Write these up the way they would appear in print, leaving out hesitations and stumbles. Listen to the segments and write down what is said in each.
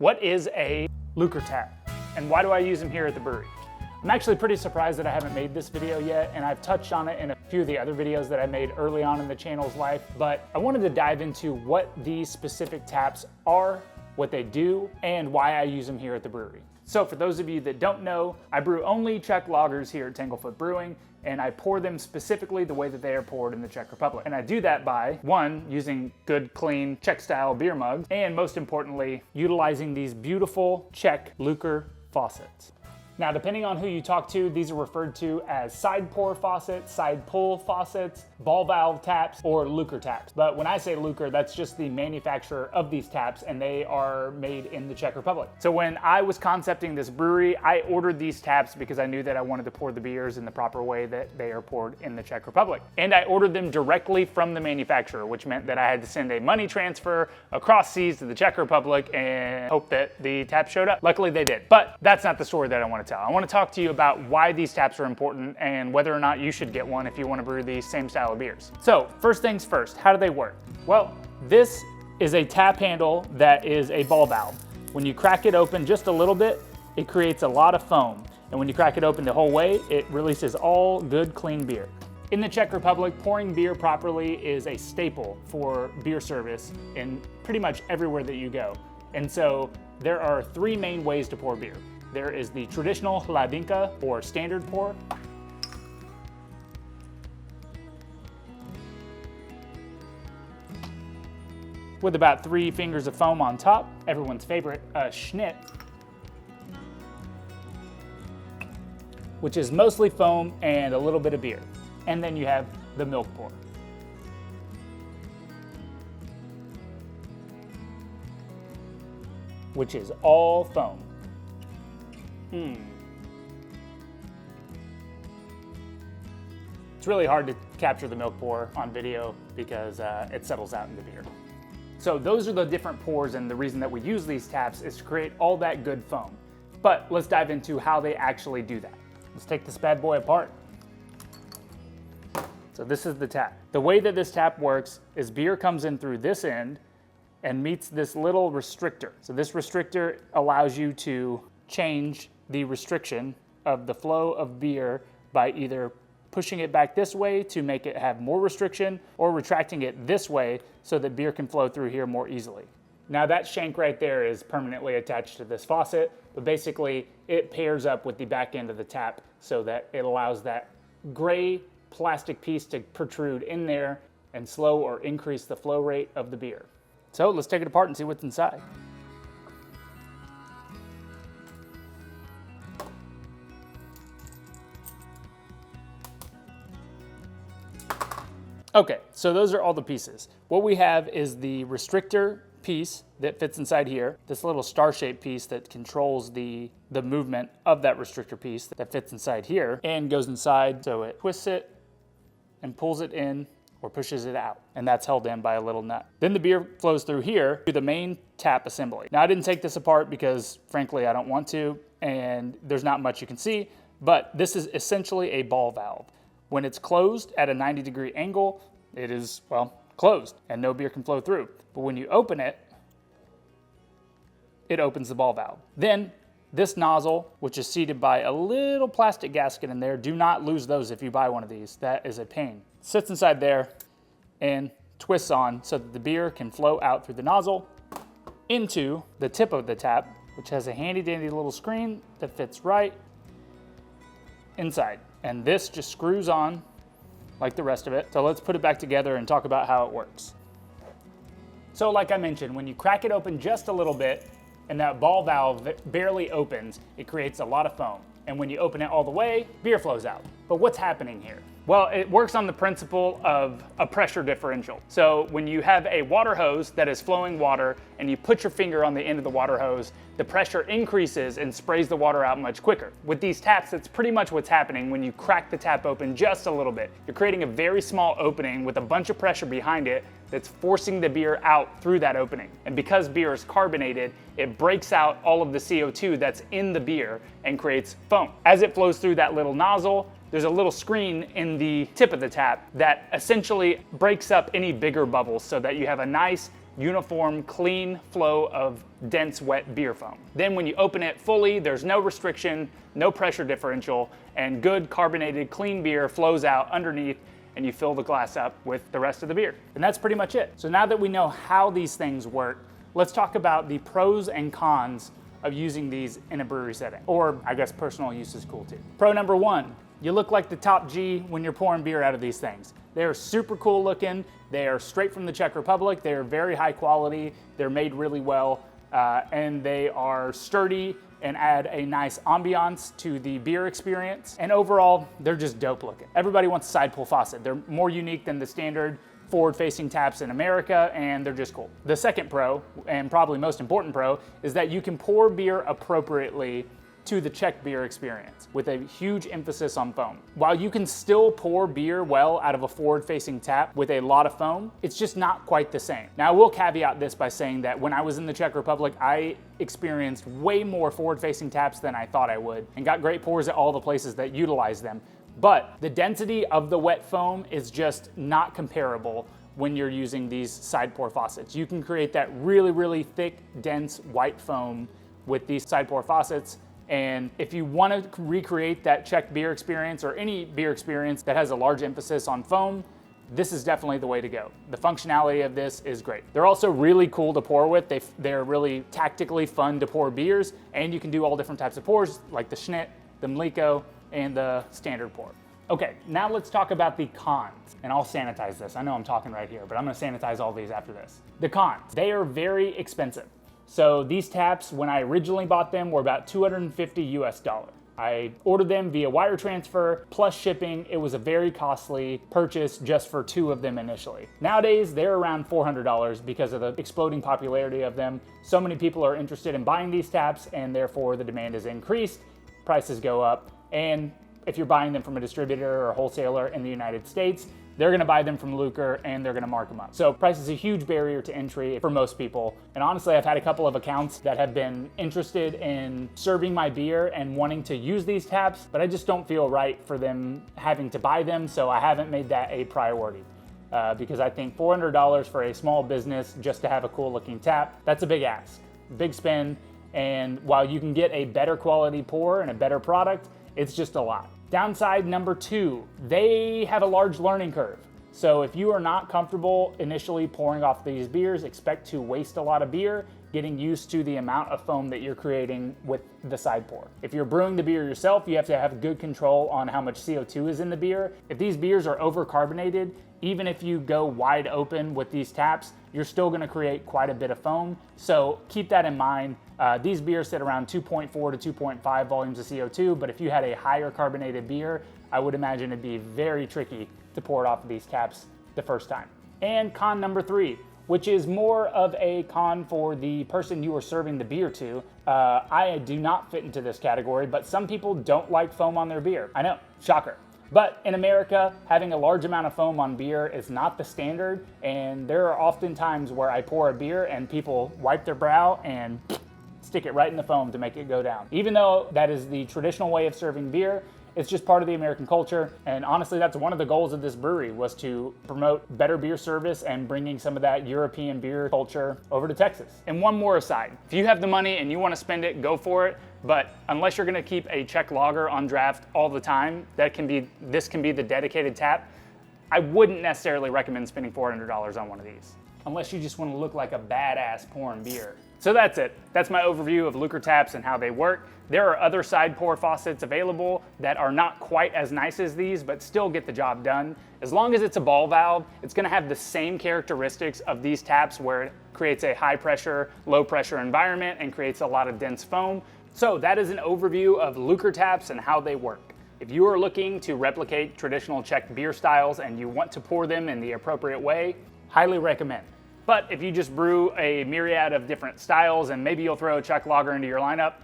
What is a Lukr tap, and why do I use them here at the brewery? I'm actually pretty surprised that I haven't made this video yet, and I've touched on it in a few of the other videos that I made early on in the channel's life, but I wanted to dive into what these specific taps are, what they do, and why I use them here at the brewery. So for those of you that don't know, I brew only Czech lagers here at Tanglefoot Brewing, and I pour them specifically the way that they are poured in the Czech Republic. And I do that by, one, using good, clean, Czech-style beer mugs, and most importantly, utilizing these beautiful Czech Lukr faucets. Now, depending on who you talk to, these are referred to as side pour faucets, side pull faucets, ball valve taps, or Lukr taps. But when I say Lukr, that's just the manufacturer of these taps, and they are made in the Czech Republic. So when I was concepting this brewery, I ordered these taps because I knew that I wanted to pour the beers in the proper way that they are poured in the Czech Republic. And I ordered them directly from the manufacturer, which meant that I had to send a money transfer across seas to the Czech Republic and hope that the taps showed up. Luckily they did. But that's not the story that I want to tell. I want to talk to you about why these taps are important and whether or not you should get one if you want to brew these same style of beers. So first things first, how do they work? Well, this is a tap handle that is a ball valve. When you crack it open just a little bit, it creates a lot of foam. And when you crack it open the whole way, it releases all good, clean beer. In the Czech Republic, pouring beer properly is a staple for beer service in pretty much everywhere that you go. And so there are three main ways to pour beer. There is the traditional hladinka, or standard pour. With about 3 fingers of foam on top. Everyone's favorite, a schnit, which is mostly foam and a little bit of beer. And then you have the milk pour. Which is all foam. It's really hard to capture the milk pour on video because it settles out in the beer. So those are the different pours, and the reason that we use these taps is to create all that good foam. But let's dive into how they actually do that. Let's take this bad boy apart. So this is the tap. The way that this tap works is beer comes in through this end and meets this little restrictor. So this restrictor allows you to change the restriction of the flow of beer by either pushing it back this way to make it have more restriction, or retracting it this way so that beer can flow through here more easily. Now that shank right there is permanently attached to this faucet, but basically it pairs up with the back end of the tap so that it allows that gray plastic piece to protrude in there and slow or increase the flow rate of the beer. So let's take it apart and see what's inside. Okay, so those are all the pieces. What we have is the restrictor piece that fits inside here, this little star-shaped piece that controls the movement of that restrictor piece that fits inside here and goes inside, so it twists it and pulls it in or pushes it out, and that's held in by a little nut. Then the beer flows through here to the main tap assembly. Now I didn't take this apart because frankly I don't want to, and there's not much you can see, but this is essentially a ball valve. When it's closed at a 90-degree angle, it is, well, closed and no beer can flow through. But when you open it, it opens the ball valve. Then this nozzle, which is seated by a little plastic gasket in there, do not lose those if you buy one of these. That is a pain. Sits inside there and twists on so that the beer can flow out through the nozzle into the tip of the tap, which has a handy dandy little screen that fits right inside. And this just screws on like the rest of it. So let's put it back together and talk about how it works. So like I mentioned, when you crack it open just a little bit and that ball valve barely opens, it creates a lot of foam. And when you open it all the way, beer flows out. But what's happening here? Well, it works on the principle of a pressure differential. So when you have a water hose that is flowing water and you put your finger on the end of the water hose, the pressure increases and sprays the water out much quicker. With these taps, that's pretty much what's happening when you crack the tap open just a little bit. You're creating a very small opening with a bunch of pressure behind it that's forcing the beer out through that opening. And because beer is carbonated, it breaks out all of the CO2 that's in the beer and creates foam. As it flows through that little nozzle, there's a little screen in the tip of the tap that essentially breaks up any bigger bubbles so that you have a nice uniform, clean flow of dense, wet beer foam. Then when you open it fully, there's no restriction, no pressure differential, and good carbonated, clean beer flows out underneath, and you fill the glass up with the rest of the beer. And that's pretty much it. So now that we know how these things work, let's talk about the pros and cons of using these in a brewery setting. Or I guess personal use is cool too. Pro number one, you look like the top G when you're pouring beer out of these things. They're super cool looking. They are straight from the Czech Republic. They're very high quality. They're made really well, and they are sturdy and add a nice ambiance to the beer experience. And overall, they're just dope looking. Everybody wants a side pull faucet. They're more unique than the standard forward-facing taps in America, and they're just cool. The second pro, and probably most important pro, is that you can pour beer appropriately to the Czech beer experience with a huge emphasis on foam. While you can still pour beer well out of a forward-facing tap with a lot of foam, it's just not quite the same. Now, I will caveat this by saying that when I was in the Czech Republic, I experienced way more forward-facing taps than I thought I would, and got great pours at all the places that utilize them. But the density of the wet foam is just not comparable when you're using these side pour faucets. You can create that really, really thick, dense white foam with these side pour faucets. And if you want to recreate that Czech beer experience or any beer experience that has a large emphasis on foam, this is definitely the way to go. The functionality of this is great. They're also really cool to pour with. They're really tactically fun to pour beers, and you can do all different types of pours like the Schnitt, the Mliko, and the standard pour. Okay, now let's talk about the cons, and I'll sanitize this. I know I'm talking right here, but I'm gonna sanitize all these after this. The cons, they are very expensive. So these taps, when I originally bought them, were about $250 US. I ordered them via wire transfer plus shipping. It was a very costly purchase just for two of them initially. Nowadays, they're around $400 because of the exploding popularity of them. So many people are interested in buying these taps, and therefore the demand is increased, prices go up, and if you're buying them from a distributor or wholesaler in the United States, they're gonna buy them from Lukr and they're gonna mark them up. So price is a huge barrier to entry for most people. And honestly, I've had a couple of accounts that have been interested in serving my beer and wanting to use these taps, but I just don't feel right for them having to buy them, so I haven't made that a priority. Because I think $400 for a small business just to have a cool looking tap, that's a big ask, big spend. And while you can get a better quality pour and a better product, it's just a lot. Downside number two, they have a large learning curve. So if you are not comfortable initially pouring off these beers, expect to waste a lot of beer getting used to the amount of foam that you're creating with the side pour. If you're brewing the beer yourself, you have to have good control on how much CO2 is in the beer. If these beers are overcarbonated, even if you go wide open with these taps, you're still gonna create quite a bit of foam. So keep that in mind. These beers sit around 2.4 to 2.5 volumes of CO2, but if you had a higher carbonated beer, I would imagine it'd be very tricky to pour it off of these taps the first time. And con number three, which is more of a con for the person you are serving the beer to. I do not fit into this category, but some people don't like foam on their beer. I know, shocker. But in America, having a large amount of foam on beer is not the standard, and there are often times where I pour a beer and people wipe their brow and stick it right in the foam to make it go down. Even though that is the traditional way of serving beer, it's just part of the American culture. And honestly, that's one of the goals of this brewery, was to promote better beer service and bringing some of that European beer culture over to Texas. And one more aside, if you have the money and you want to spend it, go for it. But unless you're gonna keep a Czech lager on draft all the time, this can be the dedicated tap, I wouldn't necessarily recommend spending $400 on one of these, unless you just wanna look like a badass pouring beer. So that's it. That's my overview of Lukr taps and how they work. There are other side pour faucets available that are not quite as nice as these, but still get the job done. As long as it's a ball valve, it's gonna have the same characteristics of these taps, where it creates a high pressure, low pressure environment and creates a lot of dense foam. So that is an overview of Lukr taps and how they work. If you are looking to replicate traditional Czech beer styles and you want to pour them in the appropriate way, highly recommend. But if you just brew a myriad of different styles and maybe you'll throw a Czech lager into your lineup,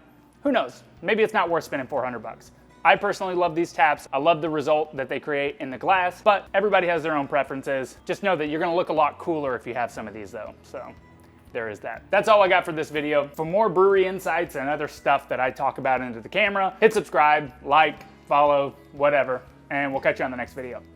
who knows? Maybe it's not worth spending $400. I personally love these taps. I love the result that they create in the glass, but everybody has their own preferences. Just know that you're gonna look a lot cooler if you have some of these though, so there is that. That's all I got for this video. For more brewery insights and other stuff that I talk about into the camera, hit subscribe, like, follow, whatever, and we'll catch you on the next video.